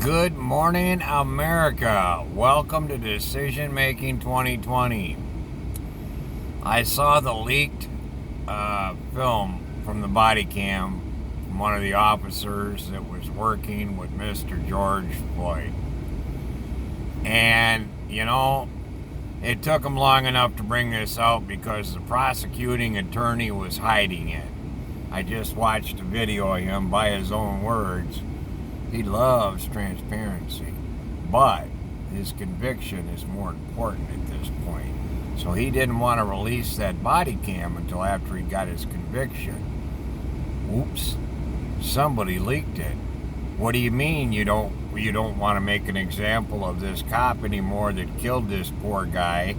Good morning, America. Welcome to Decision Making 2020. I saw the leaked film from the body cam from one of the officers that was working with Mr. George Floyd. And, it took him long enough to bring this out because the prosecuting attorney was hiding it. I just watched a video of him, by his own words. He loves transparency, but his conviction is more important at this point. So he didn't want to release that body cam until after he got his conviction. Oops, somebody leaked it. What do you mean you don't want to make an example of this cop anymore that killed this poor guy?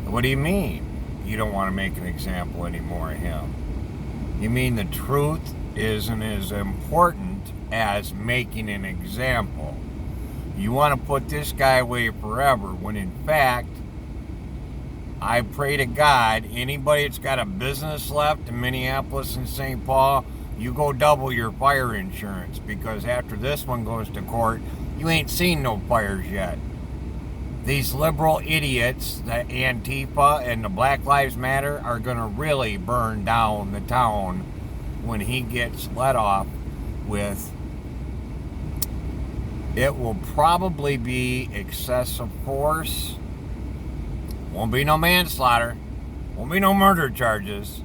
What do you mean you don't want to make an example anymore of him? You mean the truth isn't as important as making an example? You want to put this guy away forever, when in fact, I pray to God, anybody that's got a business left in Minneapolis and St. Paul, you go double your fire insurance, because after this one goes to court, you ain't seen no fires yet. These liberal idiots, the Antifa and the Black Lives Matter, are going to really burn down the town when he gets let off with. It will probably be excessive force. Won't be no manslaughter. Won't be no murder charges.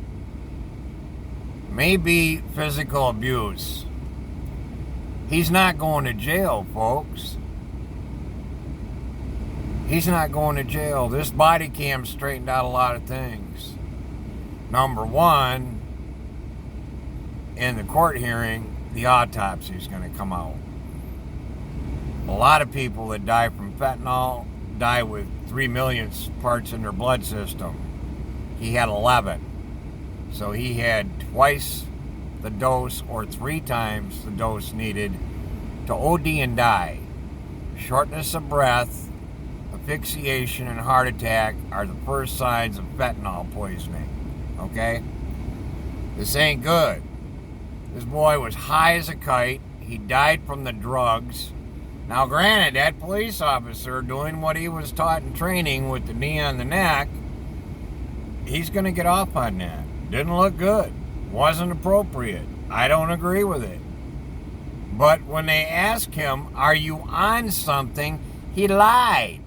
Maybe physical abuse. He's not going to jail, folks. He's not going to jail. This body cam straightened out a lot of things. Number one, in the court hearing, the autopsy is going to come out. A lot of people that die from fentanyl die with 3 millionths parts in their blood system. He had 11. So he had twice the dose or 3 times the dose needed to OD and die. Shortness of breath, asphyxiation, and heart attack are the first signs of fentanyl poisoning. Okay? This ain't good. This boy was high as a kite. He died from the drugs. Now, granted, that police officer doing what he was taught in training with the knee on the neck, he's going to get off on that. Didn't look good. Wasn't appropriate. I don't agree with it. But when they asked him, are you on something, he lied.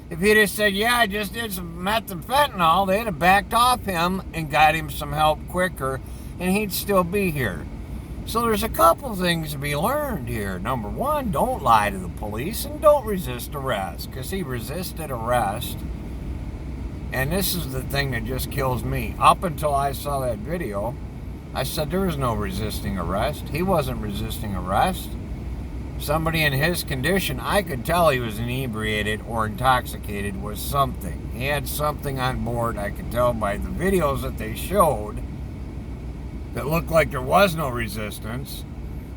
If he'd have said, yeah, I just did some meth and fentanyl, they'd have backed off him and got him some help quicker, and he'd still be here. So there's a couple things to be learned here. Number one, don't lie to the police, and don't resist arrest, because he resisted arrest. And this is the thing that just kills me. Up until I saw that video, I said there was no resisting arrest. He wasn't resisting arrest. Somebody in his condition, I could tell he was inebriated or intoxicated with something. He had something on board. I could tell by the videos that they showed that looked like there was no resistance,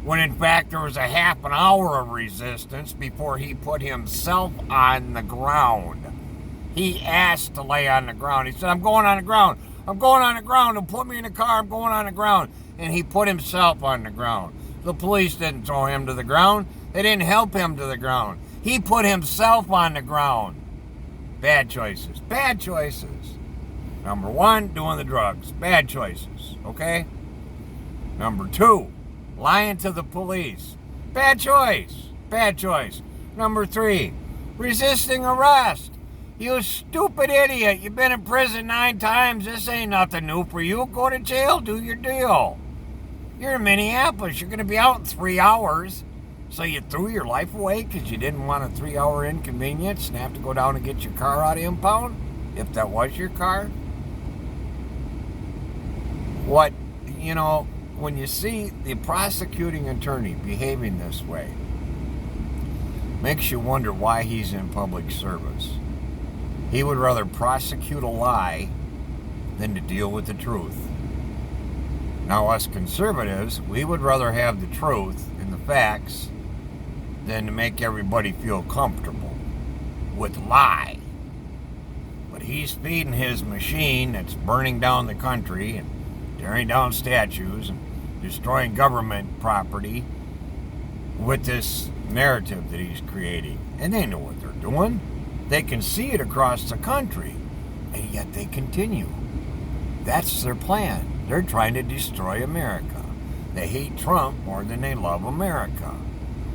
when in fact there was a half an hour of resistance before he put himself on the ground. He asked to lay on the ground. He said, I'm going on the ground. I'm going on the ground. Don't put me in the car. I'm going on the ground. And he put himself on the ground. The police didn't throw him to the ground. They didn't help him to the ground. He put himself on the ground. Bad choices. Bad choices. Number one, doing the drugs. Bad choices. Okay? Number two, lying to the police. Bad choice. Bad choice. Number three, resisting arrest. You stupid idiot. You've been in prison 9 times. This ain't nothing new for you. Go to jail. Do your deal. You're in Minneapolis. You're going to be out in 3 hours. So you threw your life away because you didn't want a 3-hour inconvenience and have to go down and get your car out of impound? If that was your car? What, when you see the prosecuting attorney behaving this way, makes you wonder why he's in public service. He would rather prosecute a lie than to deal with the truth. Now, us conservatives, we would rather have the truth and the facts than to make everybody feel comfortable with lie. But he's feeding his machine that's burning down the country and tearing down statues and destroying government property with this narrative that he's creating. And they know what they're doing. They can see it across the country. And yet they continue. That's their plan. They're trying to destroy America. They hate Trump more than they love America.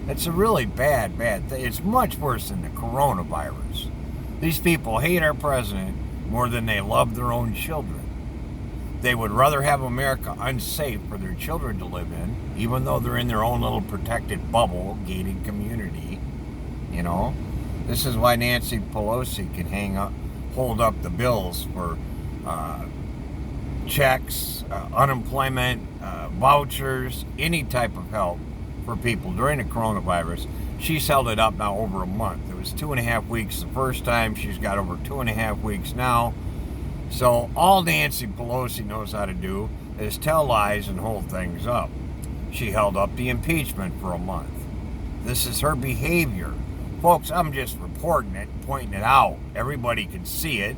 It's a really bad thing. It's much worse than the coronavirus. These people hate our president more than they love their own children. They would rather have America unsafe for their children to live in, even though they're in their own little protected bubble, gated community. You know, this is why Nancy Pelosi can hold up the bills for checks, unemployment, vouchers, any type of help for people during the coronavirus. She's held it up now over a month. It was 2.5 weeks the first time. She's got over 2.5 weeks now. So all Nancy Pelosi knows how to do is tell lies and hold things up. She held up the impeachment for a month. This is her behavior. Folks, I'm just reporting it, pointing it out. Everybody can see it.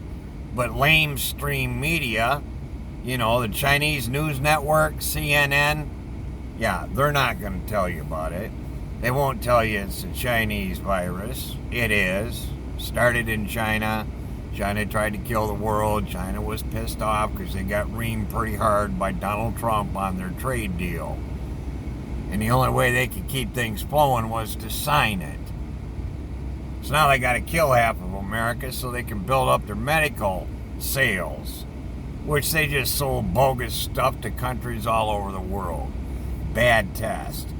But lamestream media, you know, the Chinese news network, CNN, yeah, they're not going to tell you about it. They won't tell you it's a Chinese virus. It is. Started in China. China tried to kill the world. China was pissed off because they got reamed pretty hard by Donald Trump on their trade deal. And the only way they could keep things flowing was to sign it. So now they got to kill half of America so they can build up their medical sales, which they just sold bogus stuff to countries all over the world. Bad tests,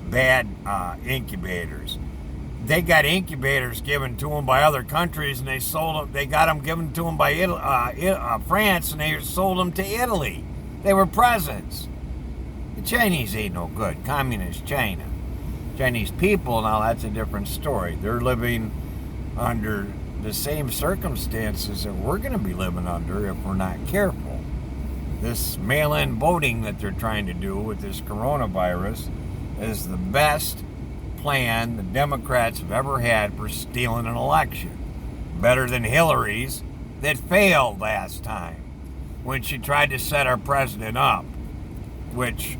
bad incubators. They got incubators given to them by other countries, and they sold them. They got them given to them by France, and they sold them to Italy. They were presents. The Chinese ain't no good. Communist China. Chinese people, now that's a different story. They're living under the same circumstances that we're going to be living under if we're not careful. This mail-in voting that they're trying to do with this coronavirus is the best plan the Democrats have ever had for stealing an election. Better than Hillary's that failed last time when she tried to set our president up, which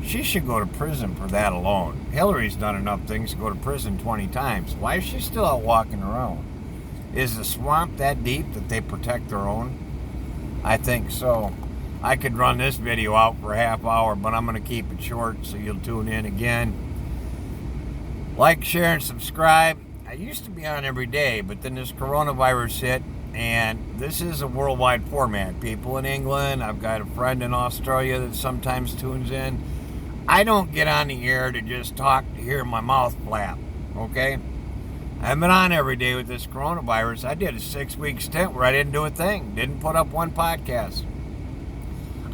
she should go to prison for that alone. Hillary's done enough things to go to prison 20 times. Why is she still out walking around? Is the swamp that deep that they protect their own? I think so. I could run this video out for a half hour, but I'm going to keep it short so you'll tune in again. Like, share, and subscribe. I used to be on every day, but then this coronavirus hit, and this is a worldwide format. People in England, I've got a friend in Australia that sometimes tunes in. I don't get on the air to just talk to hear my mouth flap, okay? I've been on every day with this coronavirus. I did a 6-week stint where I didn't do a thing, didn't put up one podcast.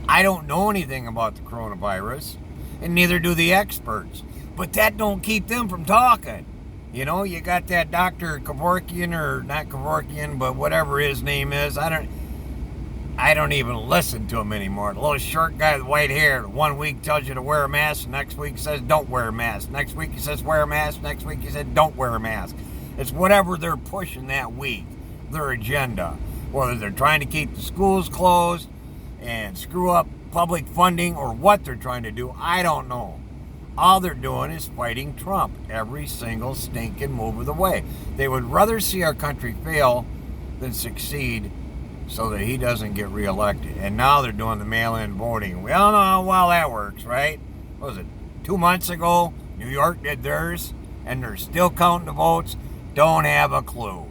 I don't know anything about the coronavirus, and neither do the experts. But that don't keep them from talking. You know, you got that Dr. Kevorkian, or not Kevorkian, but whatever his name is. I don't even listen to him anymore. The little short guy with white hair. 1 week tells you to wear a mask, next week says don't wear a mask. Next week he says wear a mask, next week he said don't wear a mask. It's whatever they're pushing that week, their agenda. Whether they're trying to keep the schools closed and screw up public funding or what they're trying to do, I don't know. All they're doing is fighting Trump every single stinking move of the way. They would rather see our country fail than succeed so that he doesn't get reelected. And now they're doing the mail-in voting. We all know how well that works, right? What was it, 2 months ago? New York did theirs, and they're still counting the votes. Don't have a clue.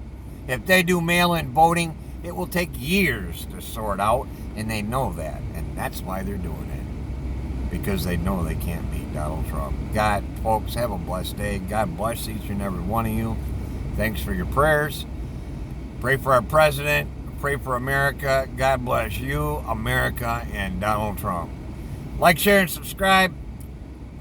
If they do mail-in voting, it will take years to sort out, and they know that. And that's why they're doing it. Because they know they can't beat Donald Trump. God, folks, have a blessed day. God bless each and every one of you. Thanks for your prayers. Pray for our president. Pray for America. God bless you, America, and Donald Trump. Like, share, and subscribe.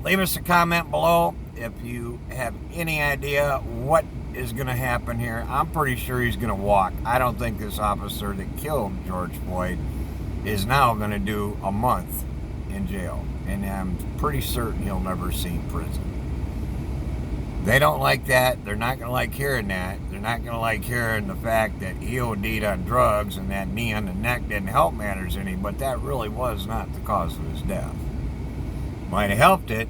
Leave us a comment below if you have any idea what is going to happen here. I'm pretty sure he's going to walk. I don't think this officer that killed George Floyd is now going to do a month in jail. And I'm pretty certain he'll never see prison. They don't like that. They're not going to like hearing that. They're not going to like hearing the fact that he OD'd on drugs and that knee on the neck didn't help matters any, but that really was not the cause of his death. Might have helped it,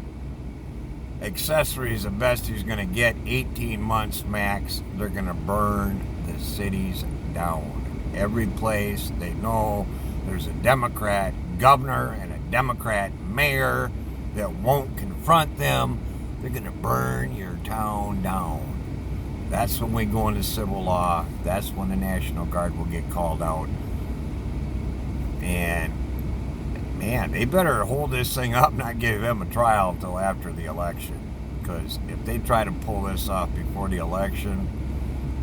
accessories, the best he's going to get, 18 months max. They're going to burn the cities down. Every place they know there's a Democrat governor and a Democrat mayor that won't confront them, they're going to burn your town down. That's when we go into civil law. That's when the National Guard will get called out. And man, they better hold this thing up, not give them a trial until after the election. Because if they try to pull this off before the election,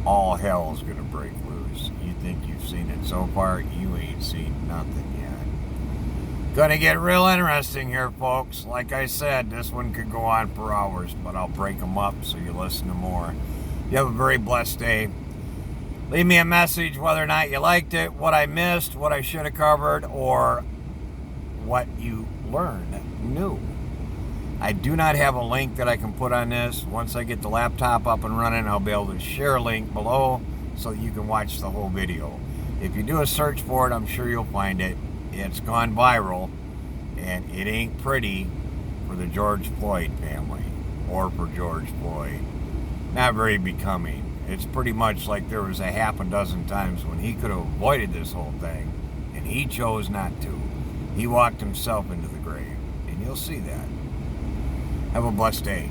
all hell is going to break loose. You think you've seen it so far? You ain't seen nothing yet. Gonna get real interesting here, folks. Like I said, this one could go on for hours, but I'll break them up so you listen to more. You have a very blessed day. Leave me a message whether or not you liked it, what I missed, what I should have covered, or what you learned new. I do not have a link that I can put on this. Once I get the laptop up and running, I'll be able to share a link below so you can watch the whole video. If you do a search for it, I'm sure you'll find it. It's gone viral, and it ain't pretty for the George Floyd family or for George Floyd. Not very becoming. It's pretty much like there was a half a dozen times when he could have avoided this whole thing, and he chose not to. He walked himself into the grave, and you'll see that. Have a blessed day.